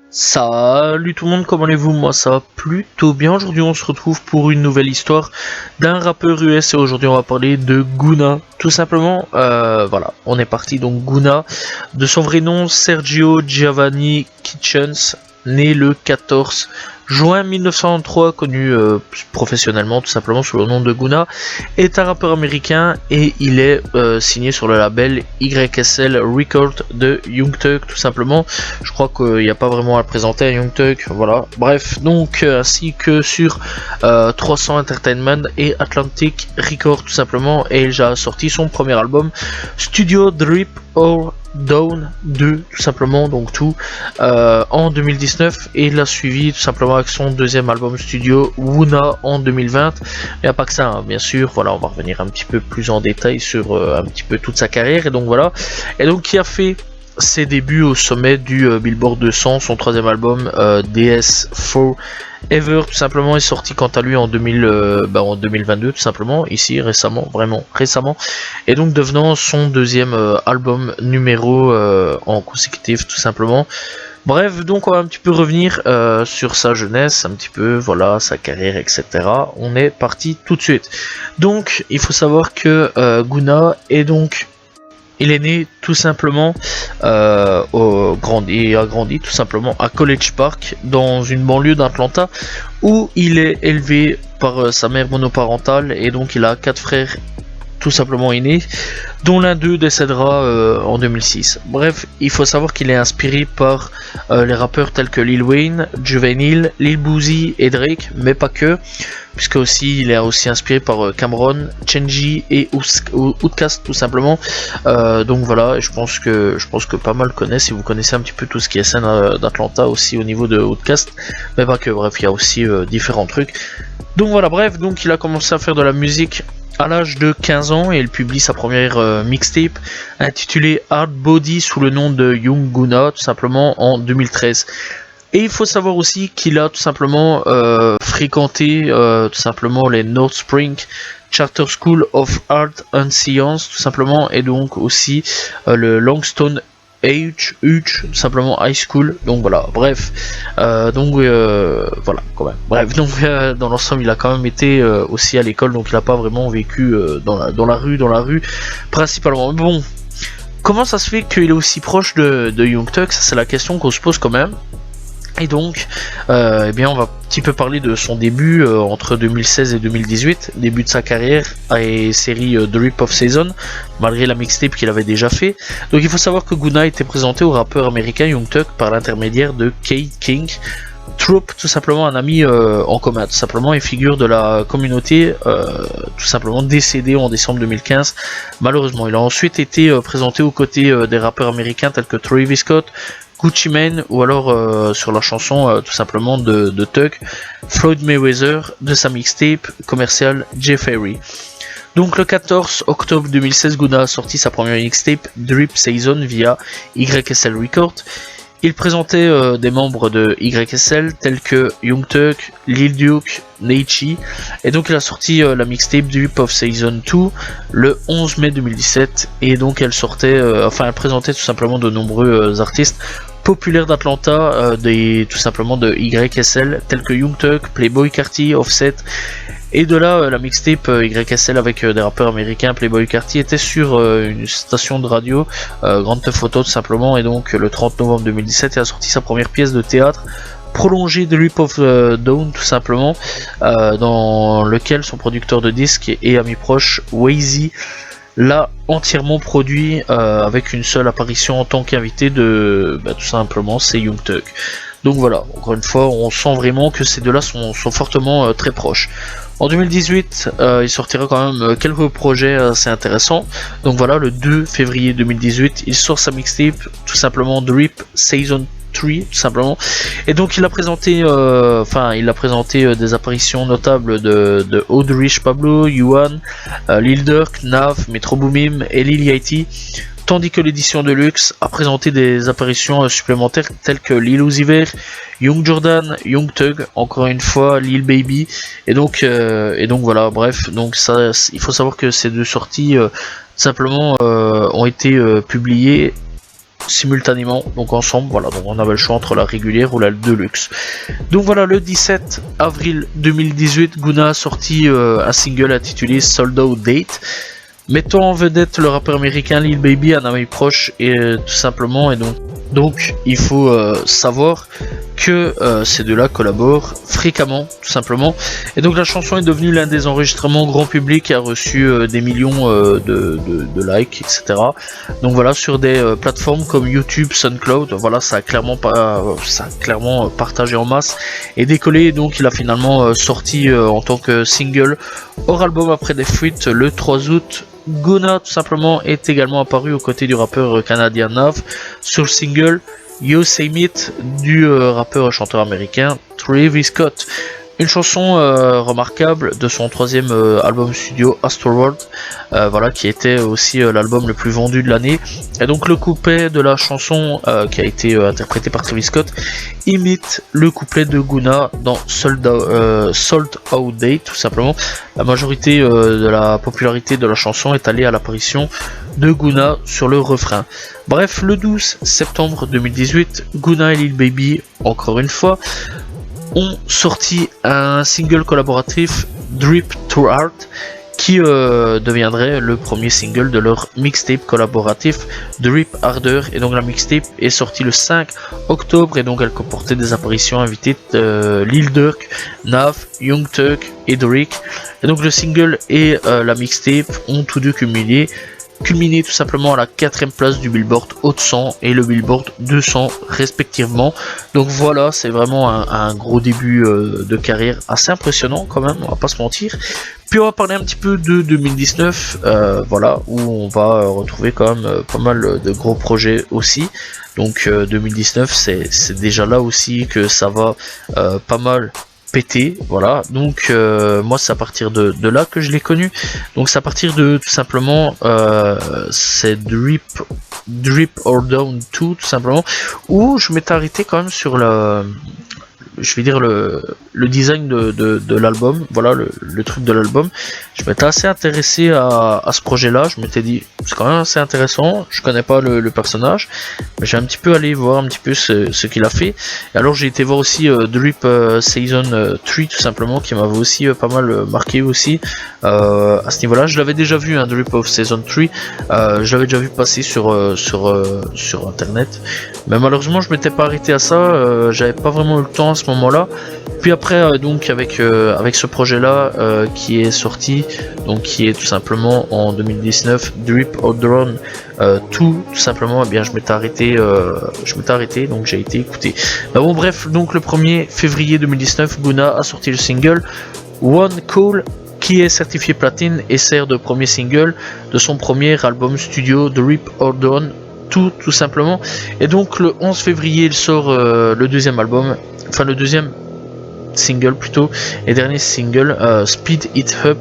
Salut tout le monde, comment allez-vous? Moi ça va plutôt bien. Aujourd'hui on se retrouve pour une nouvelle histoire d'un rappeur US et aujourd'hui on va parler de Gunna. Tout simplement, voilà, on est parti. Donc Gunna, de son vrai nom Sergio Giovanni Kitchens, né le 14 juin 1903, connu professionnellement tout simplement sous le nom de Gunna, est un rappeur américain et il est signé sur le label YSL Records de Young Thug tout simplement. Je crois qu'il n'y a pas vraiment à le présenter à Young Thug, voilà. Bref, donc ainsi que sur 300 Entertainment et Atlantic Records tout simplement, et il a sorti son premier album Studio Drip or Down 2 tout simplement, donc tout en 2019, et il a suivi tout simplement avec son deuxième album studio Wuna en 2020. Il n'y a pas que ça, hein, bien sûr, voilà, on va revenir un petit peu plus en détail sur un petit peu toute sa carrière, et donc voilà, et donc qui a fait ses débuts au sommet du Billboard 200. Son troisième album DS4 Ever tout simplement est sorti quant à lui en 2022 tout simplement, ici récemment, vraiment récemment, et donc devenant son deuxième album numéro en consécutif tout simplement. Bref, donc on va un petit peu revenir sur sa jeunesse, un petit peu, voilà, sa carrière, etc. On est parti tout de suite. Donc il faut savoir que Gunna est donc... Il est né tout simplement, et a grandi tout simplement à College Park, dans une banlieue d'Atlanta, où il est élevé par sa mère monoparentale, et donc il a 4 frères tout simplement aînés, dont l'un d'eux décédera en 2006. Bref, il faut savoir qu'il est inspiré par les rappeurs tels que Lil Wayne, Juvenile, Lil Boosie et Drake, mais pas que, puisque aussi il est aussi inspiré par Cameron, Chenji et Outkast tout simplement. Donc voilà, je pense que pas mal connaissent, si vous connaissez un petit peu tout ce qui est scène d'Atlanta aussi au niveau de Outkast, mais pas que. Bref, il y a aussi différents trucs. Donc voilà, bref, donc il a commencé à faire de la musique à l'âge de 15 ans et il publie sa première mixtape intitulée Hard Body sous le nom de Young Gunna tout simplement en 2013. Et il faut savoir aussi qu'il a tout simplement fréquenté tout simplement les North Spring Charter School of Art and Science tout simplement, et donc aussi le Langston tout simplement High School. Donc voilà, bref, voilà quand même. Bref, donc dans l'ensemble il a quand même été aussi à l'école, donc il n'a pas vraiment vécu dans la rue principalement. Mais bon, comment ça se fait qu'il est aussi proche de Young Thug? Ça c'est la question qu'on se pose quand même. Et donc, eh bien, on va un petit peu parler de son début entre 2016 et 2018, début de sa carrière et série Drip of Season, malgré la mixtape qu'il avait déjà fait. Donc, il faut savoir que Gunna a été présenté au rappeur américain Young Thug par l'intermédiaire de Kate King Troop, tout simplement un ami en commun, tout simplement, et figure de la communauté, tout simplement décédé en décembre 2015. Malheureusement, il a ensuite été présenté aux côtés des rappeurs américains tels que Travis Scott, Gucci Mane, ou alors sur la chanson tout simplement de Thug, Floyd Mayweather, de sa mixtape commerciale J Ferry. Donc le 14 octobre 2016, Gunna a sorti sa première mixtape Drip Season via YSL Records. Il présentait des membres de YSL tels que Young Thug, Lil Duke, Naichi, et donc il a sorti la mixtape Drip of Season 2 le 11 mai 2017, et donc elle elle présentait tout simplement de nombreux artistes populaires d'Atlanta, tout simplement de YSL tels que Young Thug, Playboi Carti, Offset. Et de là, la mixtape YSL avec des rappeurs américains, Playboi Carti, était sur une station de radio, Grande Teuf Photo tout simplement, et donc le 30 novembre 2017, il a sorti sa première pièce de théâtre, prolongée de Drip of Dawn tout simplement, dans lequel son producteur de disques et ami proche, Wayzy, l'a entièrement produit avec une seule apparition en tant qu'invité de, tout simplement, c'est Young Thug. Donc voilà, encore une fois, on sent vraiment que ces deux-là sont fortement très proches. En 2018, il sortira quand même quelques projets assez intéressants. Donc voilà, le 2 février 2018, il sort sa mixtape, tout simplement Drip Season 3, tout simplement. Et donc il a présenté, des apparitions notables de Audrich Pablo, Yuan, Lil Durk, Nav, Metro Boomin et Lil Yachty. tandis que l'édition Deluxe a présenté des apparitions supplémentaires telles que Lil Uzi Vert, Young Jordan, Young Thug, encore une fois Lil Baby, et donc voilà, bref, donc ça, il faut savoir que ces deux sorties simplement ont été publiées simultanément, donc ensemble, voilà, donc on avait le choix entre la régulière ou la Deluxe. Donc voilà, le 17 avril 2018, Gunna a sorti un single intitulé Sold Out Date, mettant en vedette le rappeur américain Lil Baby, un ami proche, et tout simplement, et donc il faut savoir que ces deux-là collaborent fréquemment, tout simplement. Et donc la chanson est devenue l'un des enregistrements grand public et a reçu des millions de likes, etc. Donc voilà, sur des plateformes comme YouTube, SoundCloud, voilà, ça a clairement partagé en masse et décollé. Donc il a finalement sorti en tant que single hors album après des fuites le 3 août. Gunna tout simplement est également apparu aux côtés du rappeur canadien Nav sur le single You Say It du rappeur et chanteur américain Travis Scott. Une chanson remarquable de son troisième album studio Astroworld, voilà, qui était aussi l'album le plus vendu de l'année. Et donc le couplet de la chanson qui a été interprété par Travis Scott imite le couplet de Gunna dans Sold Out Date, tout simplement. La majorité de la popularité de la chanson est allée à l'apparition de Gunna sur le refrain. Bref, le 12 septembre 2018, Gunna et Lil Baby, encore une fois, ont sorti un single collaboratif, Drip to Art, qui deviendrait le premier single de leur mixtape collaboratif Drip Harder. Et donc la mixtape est sortie le 5 octobre et donc elle comportait des apparitions invitées de Lil Durk, Nav, Young Thug et Drake. Et donc le single et la mixtape ont tous deux culminé tout simplement à la 4ème place du Billboard Hot 100 et le Billboard 200 respectivement. Donc voilà, c'est vraiment un gros début de carrière assez impressionnant quand même, on va pas se mentir. Puis on va parler un petit peu de 2019, voilà, où on va retrouver quand même pas mal de gros projets aussi. Donc 2019, c'est déjà là aussi que ça va pas mal pété, voilà. Donc moi c'est à partir de là que je l'ai connu. Donc c'est à partir de tout simplement c'est Drip or Down 2 tout simplement, où je m'étais arrêté quand même sur je vais dire le design de l'album, voilà, le truc de l'album. Je m'étais assez intéressé à ce projet là, je m'étais dit c'est quand même assez intéressant, je connais pas le personnage, mais j'ai un petit peu allé voir un petit peu ce qu'il a fait. Et alors j'ai été voir aussi Drip Season 3 tout simplement, qui m'avait aussi pas mal marqué aussi à ce niveau là. Je l'avais déjà vu, Drip of Season 3, je l'avais déjà vu passer sur internet, mais malheureusement je m'étais pas arrêté à ça, j'avais pas vraiment eu le temps à ce moment là. Puis après donc avec ce projet là qui est sorti, donc qui est tout simplement en 2019, Drip or Down tout simplement, eh bien je m'étais arrêté, donc j'ai été écouté. Bon bref, donc le 1er février 2019, Gunna a sorti le single One Call, qui est certifié platine et sert de premier single de son premier album studio Drip or Down tout simplement. Et donc le 11 février il sort le deuxième album, enfin le deuxième single plutôt, et dernier single, Speed It Up.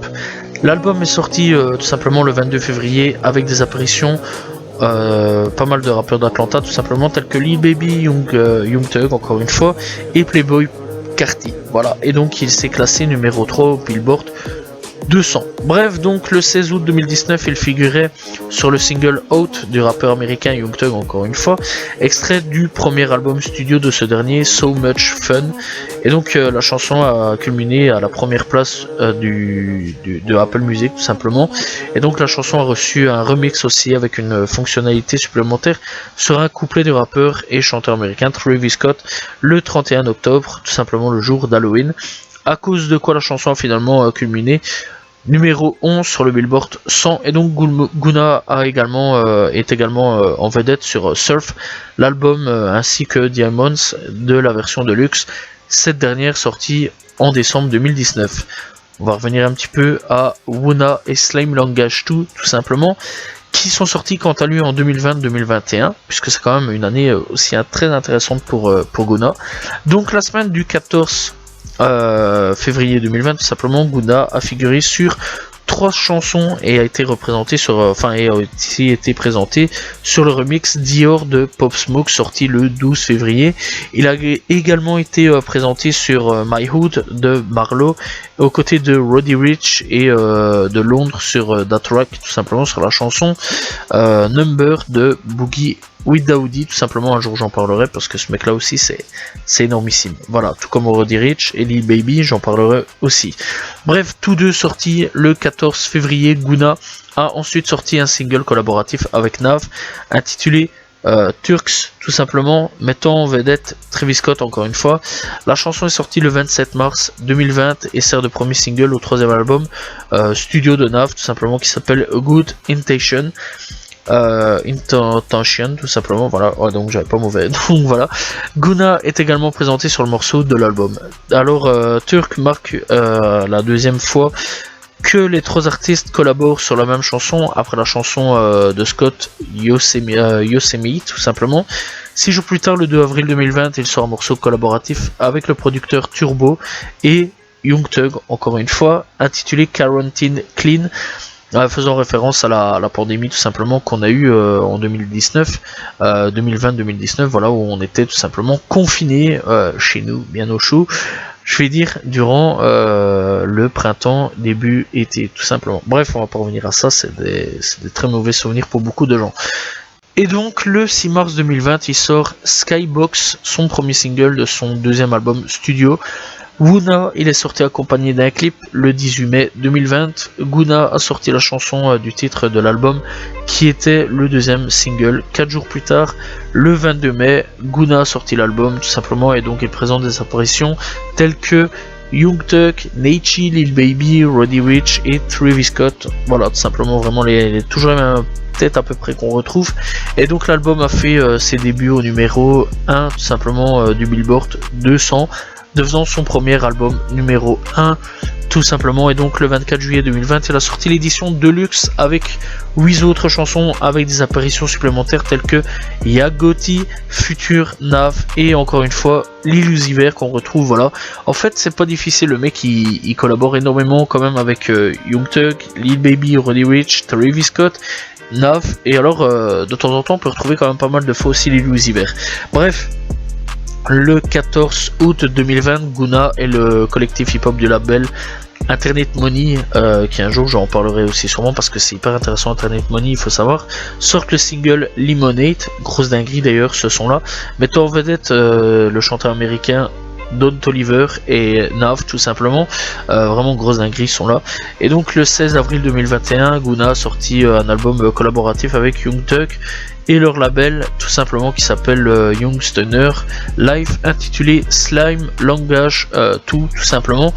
L'album est sorti tout simplement le 22 février avec des apparitions pas mal de rappeurs d'Atlanta tout simplement, tels que Lil Baby, Young Thug encore une fois, et Playboi Carti, voilà. Et donc il s'est classé numéro 3 au Billboard 200. Bref, donc le 16 août 2019, il figurait sur le single Out du rappeur américain Young Thug, encore une fois, extrait du premier album studio de ce dernier, So Much Fun. Et donc la chanson a culminé à la première place de Apple Music tout simplement. Et donc la chanson a reçu un remix aussi avec une fonctionnalité supplémentaire sur un couplet du rappeur et chanteur américain Travis Scott le 31 octobre, tout simplement le jour d'Halloween. À cause de quoi la chanson a finalement culminé numéro 11 sur le Billboard 100. Et donc Gunna est également en vedette sur Surf, l'album ainsi que Diamonds de la version de luxe, cette dernière sortie en décembre 2019. On va revenir un petit peu à Wuna et Slime Langage 2 tout simplement, qui sont sortis quant à lui en 2020-2021, puisque c'est quand même une année aussi très intéressante pour Gunna. Donc la semaine du 14 février 2020, tout simplement, Gunna a figuré sur 3 chansons et a été représenté sur, enfin, et a aussi été présenté sur le remix Dior de Pop Smoke sorti le 12 février. Il a également été présenté sur My Hood de Marlowe aux côtés de Roddy Ricch et de Londres sur That Rock, tout simplement sur la chanson Number de Boogie with Daoudi, tout simplement. Un jour j'en parlerai parce que ce mec là aussi c'est énormissime, voilà, tout comme Roddy Ricch et Lil Baby, j'en parlerai aussi. Bref, tous deux sortis le 14 février. Guna a ensuite sorti un single collaboratif avec Nav intitulé Turks, tout simplement, mettant en vedette Travis Scott encore une fois. La chanson est sortie le 27 mars 2020 et sert de premier single au 3e album studio de Nav, tout simplement, qui s'appelle Good Intention. Intention, tout simplement, voilà. Ouais, donc j'avais pas mauvais. Donc voilà. Guna est également présenté sur le morceau de l'album. Alors Turk marque la deuxième fois que les 3 artistes collaborent sur la même chanson après la chanson de Scott Yosemite, tout simplement. 6 jours plus tard, le 2 avril 2020, il sort un morceau collaboratif avec le producteur Turbo et Young Thug, encore une fois, intitulé Quarantine Clean, faisant référence à la pandémie tout simplement qu'on a eu en 2020-2019, voilà, où on était tout simplement confinés chez nous, bien au chaud, je vais dire, durant le printemps, début été, tout simplement. Bref, on va pas revenir à ça, c'est des très mauvais souvenirs pour beaucoup de gens. Et donc le 6 mars 2020, il sort Skybox, son premier single de son 2e album studio. Guna, il est sorti accompagné d'un clip le 18 mai 2020. Guna a sorti la chanson du titre de l'album qui était le 2e single. 4 jours plus tard, le 22 mai, Guna a sorti l'album tout simplement, et donc il présente des apparitions telles que Young Thug, Naichi, Lil Baby, Roddy Ricch et Travis Scott. Voilà, tout simplement, vraiment toujours les mêmes têtes à peu près qu'on retrouve. Et donc l'album a fait ses débuts au numéro 1 tout simplement du Billboard 200, devenant son premier album numéro 1 tout simplement. Et donc le 24 juillet 2020, il a sorti l'édition Deluxe avec 8 autres chansons avec des apparitions supplémentaires telles que Yagoti, Future, Nav et encore une fois Lil Uzi Vert qu'on retrouve. Voilà, en fait c'est pas difficile, le mec il collabore énormément quand même avec Young Thug, Lil Baby, Roddy Ricch, Travis Scott, Nav, et alors de temps en temps on peut retrouver quand même pas mal de fois aussi Lil Uzi Vert. Bref, le 14 août 2020, Guna et le collectif hip-hop du label Internet Money, qui un jour j'en parlerai aussi sûrement parce que c'est hyper intéressant. Internet Money, il faut savoir, sortent le single Lemonade, grosse dinguerie d'ailleurs ce son là, mettant en vedette le chanteur américain Don Toliver et Nav, tout simplement. Vraiment grosse dinguerie sont là. Et donc le 16 avril 2021, Guna a sorti un album collaboratif avec Young Thug et leur label tout simplement qui s'appelle Young Stunner Live, intitulé Slime Langage 2 tout simplement.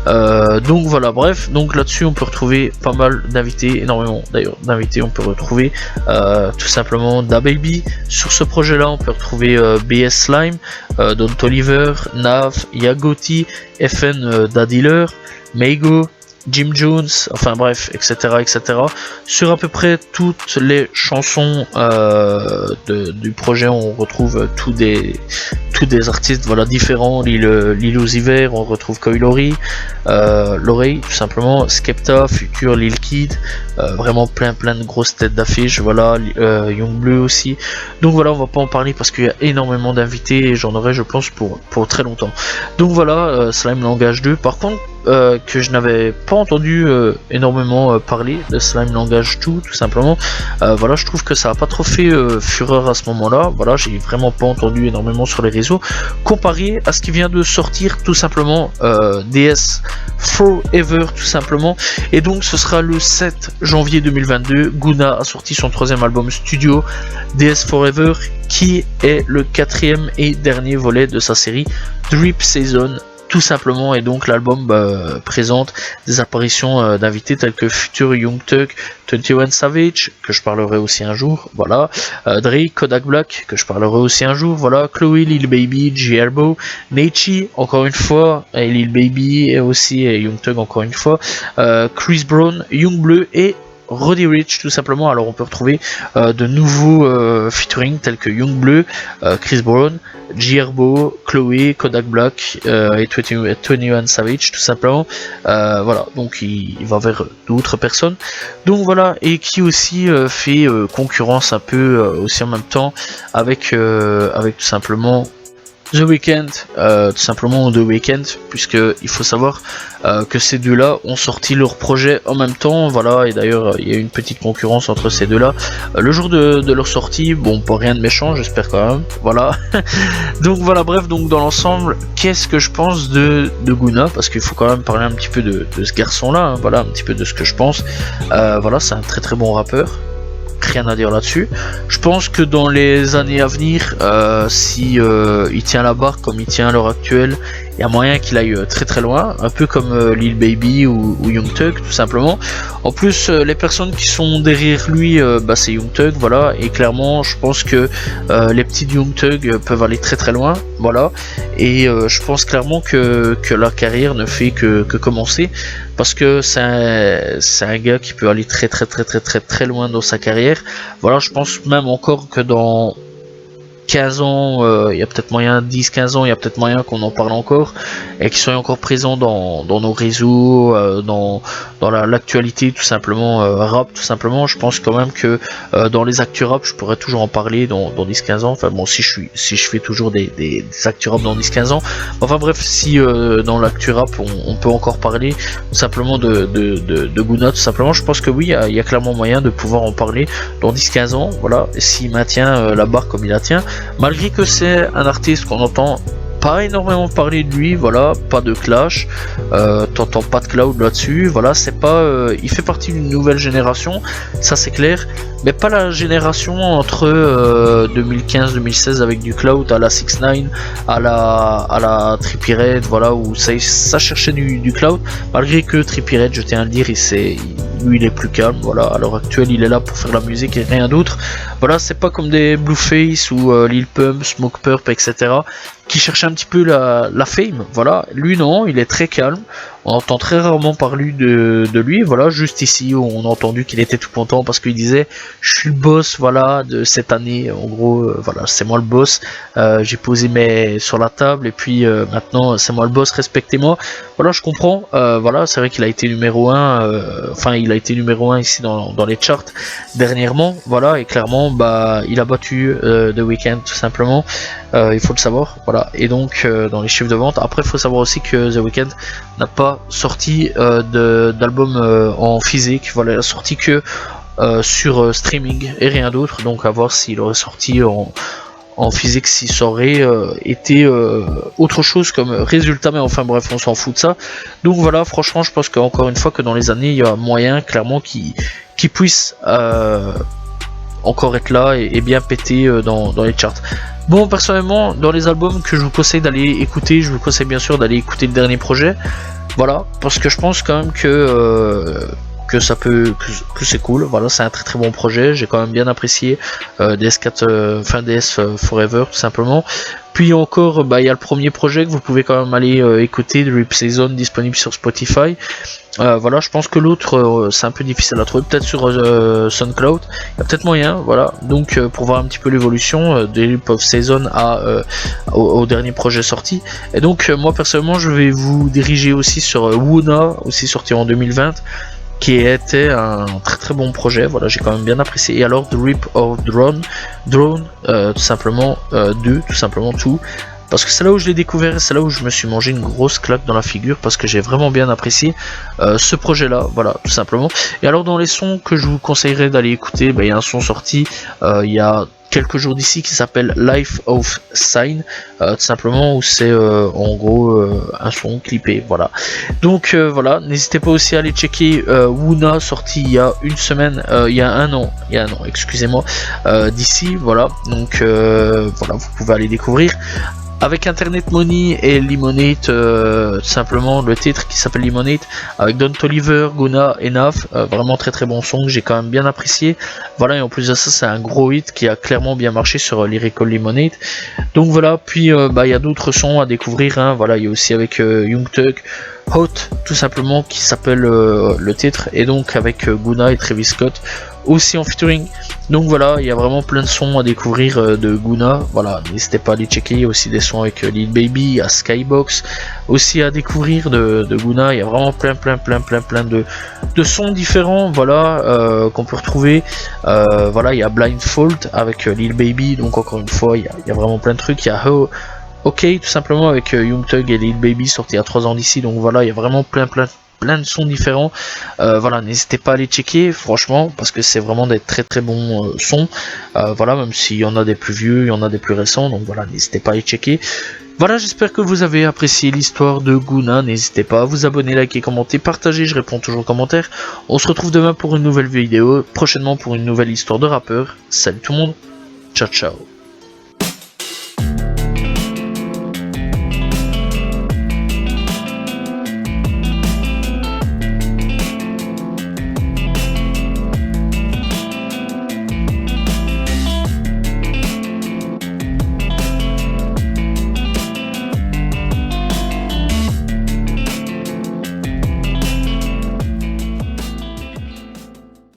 Donc voilà, bref, donc là-dessus on peut retrouver pas mal d'invités, énormément d'ailleurs d'invités. On peut retrouver tout simplement DaBaby sur ce projet là, on peut retrouver BS Slime, Don Toliver, Nav, Yagoti, FN Dadealer, Mego, Jim Jones, enfin bref, etc., etc. Sur à peu près toutes les chansons du projet, on retrouve tous des artistes, voilà, différents. Lil Uzi Vert, on retrouve Coilori, L'Oreille, tout simplement, Skepta, Future, Lil Kid, vraiment plein de grosses têtes d'affiche, voilà, Young Bleu aussi. Donc voilà, on va pas en parler parce qu'il y a énormément d'invités et j'en aurai, je pense, pour très longtemps. Donc voilà, Slime Langage 2, par contre, que je n'avais pas entendu énormément parler de Slime Langage 2 tout simplement. Voilà, je trouve que ça a pas trop fait fureur à ce moment là. Voilà, j'ai vraiment pas entendu énormément sur les réseaux comparé à ce qui vient de sortir tout simplement, DS Forever tout simplement. Et donc ce sera le 7 janvier 2022, Guna a sorti son 3e album studio, DS Forever, qui est le 4e et dernier volet de sa série Drip Season tout simplement. Et donc l'album présente des apparitions d'invités tels que Future, Young Thug, 21 Savage, que je parlerai aussi un jour, voilà, Drake, Kodak Black, que je parlerai aussi un jour, voilà, Chloe, Lil Baby, G-Herbo, Naichi, encore une fois, et Lil Baby, et aussi Young Thug, encore une fois, Chris Brown, Young Bleu et Roddy Ricch tout simplement. Alors on peut retrouver de nouveaux featuring tels que Young Bleu, Chris Brown, G-Herbo, Chloé, Kodak Black et 21 Savage tout simplement. Voilà, donc il va vers d'autres personnes. Donc voilà, et qui aussi fait concurrence un peu aussi en même temps avec tout simplement The Weeknd, tout simplement The Weeknd, puisque il faut savoir que ces deux-là ont sorti leur projet en même temps, voilà, et d'ailleurs il y a eu une petite concurrence entre ces deux-là le jour de leur sortie, bon, pas rien de méchant, j'espère quand même, voilà. Donc voilà, bref, donc dans l'ensemble, qu'est-ce que je pense de Guna, parce qu'il faut quand même parler un petit peu de ce garçon-là, hein, voilà, un petit peu de ce que je pense, voilà, c'est un très très bon rappeur. Rien à dire là-dessus. Je pense que dans les années à venir, si il tient la barre comme il tient à l'heure actuelle, il y a moyen qu'il aille très très loin, un peu comme Lil Baby ou Young Thug tout simplement. En plus, les personnes qui sont derrière lui, bah, c'est Young Thug, voilà, et clairement je pense que les petits Young Thug peuvent aller très très loin, voilà, et je pense clairement que leur carrière ne fait que commencer, parce que c'est un gars qui peut aller très très très très très très loin dans sa carrière. Voilà, je pense même encore que dans 15 ans, il y a peut-être moyen, 10-15 ans, il y a peut-être moyen qu'on en parle encore et qu'ils soient encore présents dans nos réseaux, dans l'actualité tout simplement, rap tout simplement. Je pense quand même que dans les actus rap, je pourrais toujours en parler dans 10-15 ans. Enfin bon, si je fais toujours des actus rap dans 10-15 ans. Enfin bref, si dans l'actu rap on peut encore parler tout simplement de Guna tout simplement, je pense que oui, il y a clairement moyen de pouvoir en parler dans 10-15 ans, voilà, s'il maintient la barre comme il la tient. Malgré que c'est un artiste qu'on entend pas énormément parler de lui, voilà, pas de clash, t'entends pas de cloud là-dessus, voilà, c'est pas, il fait partie d'une nouvelle génération, ça c'est clair, mais pas la génération entre 2015-2016 avec du cloud à la 6ix9ine, à la Trippie Redd, voilà, où ça cherchait du cloud, malgré que Trippie Redd, je tiens à le dire, lui il est plus calme, voilà, à l'heure actuelle il est là pour faire de la musique et rien d'autre, voilà, c'est pas comme des Blueface ou Lil Pump, Smoke Purp, etc. qui cherchent un petit peu la fame, voilà, lui non, il est très calme, on entend très rarement parler de lui, voilà, juste ici on a entendu qu'il était tout content parce qu'il disait je suis le boss, voilà, de cette année, en gros, voilà, c'est moi le boss, j'ai posé mes sur la table et puis maintenant c'est moi le boss, respectez-moi, voilà, je comprends, voilà, c'est vrai qu'il a été numéro 1, enfin il a été numéro 1 ici dans les charts dernièrement, voilà, et clairement bah il a battu The Weeknd tout simplement, il faut le savoir, voilà, et donc dans les chiffres de vente, après il faut savoir aussi que The Weeknd n'a pas sorti d'album en physique, voilà, il a sorti que sur streaming et rien d'autre, donc à voir s'il aurait sorti en physique, si ça aurait été autre chose comme résultat, mais enfin bref, on s'en fout de ça. Donc voilà, franchement je pense qu'encore une fois que dans les années il y a moyen clairement qu'il puisse encore être là et bien péter dans les charts. Bon, personnellement, dans les albums que je vous conseille d'aller écouter, je vous conseille bien sûr d'aller écouter le dernier projet, voilà, parce que je pense quand même que ça peut, que c'est cool, voilà, c'est un très très bon projet, j'ai quand même bien apprécié DS4, enfin DS Forever tout simplement. Puis encore, bah, il y a le premier projet que vous pouvez quand même aller écouter, de Rip Season, disponible sur Spotify. Voilà, je pense que l'autre c'est un peu difficile à trouver, peut-être sur SoundCloud, il y a peut-être moyen, voilà, donc pour voir un petit peu l'évolution des Rip of Season au dernier projet sorti. Et donc moi personnellement je vais vous diriger aussi sur Wuna, aussi sorti en 2020, qui était un très très bon projet, voilà, j'ai quand même bien apprécié. Et alors The Rip of Drone, tout simplement 2, tout simplement tout, parce que c'est là où je l'ai découvert et c'est là où je me suis mangé une grosse claque dans la figure, parce que j'ai vraiment bien apprécié ce projet là, voilà, tout simplement. Et alors dans les sons que je vous conseillerais d'aller écouter, bah, il y a un son sorti il y a quelques jours d'ici qui s'appelle Life of Sign, tout simplement, où c'est en gros un son clippé, voilà. Donc voilà, n'hésitez pas aussi à aller checker Wuna, sorti il y a une semaine, il y a un an, excusez-moi, d'ici, voilà. Donc voilà, vous pouvez aller découvrir. Avec Internet Money et Lemonade, tout simplement, le titre qui s'appelle Lemonade, avec Don Toliver, Guna et Naf, vraiment très très bon son que j'ai quand même bien apprécié. Voilà, et en plus de ça, c'est un gros hit qui a clairement bien marché sur Lyrical Lemonade. Donc voilà, puis bah il y a d'autres sons à découvrir, hein. Voilà, il y a aussi avec Young Thug, Hot, tout simplement, qui s'appelle le titre, et donc avec Guna et Travis Scott aussi en featuring. Donc voilà, il y a vraiment plein de sons à découvrir de Guna. Voilà, n'hésitez pas à les checker. Il y a aussi des sons avec Lil Baby, à Skybox, aussi à découvrir de Guna. Il y a vraiment plein de sons différents, voilà, qu'on peut retrouver. Voilà, il y a Blindfold avec Lil Baby, donc encore une fois, il y a vraiment plein de trucs. Il y a Ok, tout simplement avec Young Thug et Lil Baby sorti à 3 ans d'ici. Donc voilà, il y a vraiment plein de sons différents. Voilà, n'hésitez pas à les checker, franchement, parce que c'est vraiment des très bons sons. Voilà, même s'il y en a des plus vieux, il y en a des plus récents. Donc voilà, n'hésitez pas à les checker. Voilà, j'espère que vous avez apprécié l'histoire de Guna. N'hésitez pas à vous abonner, liker, commenter, partager. Je réponds toujours aux commentaires. On se retrouve demain pour une nouvelle vidéo. Prochainement pour une nouvelle histoire de rappeur. Salut tout le monde. Ciao, ciao.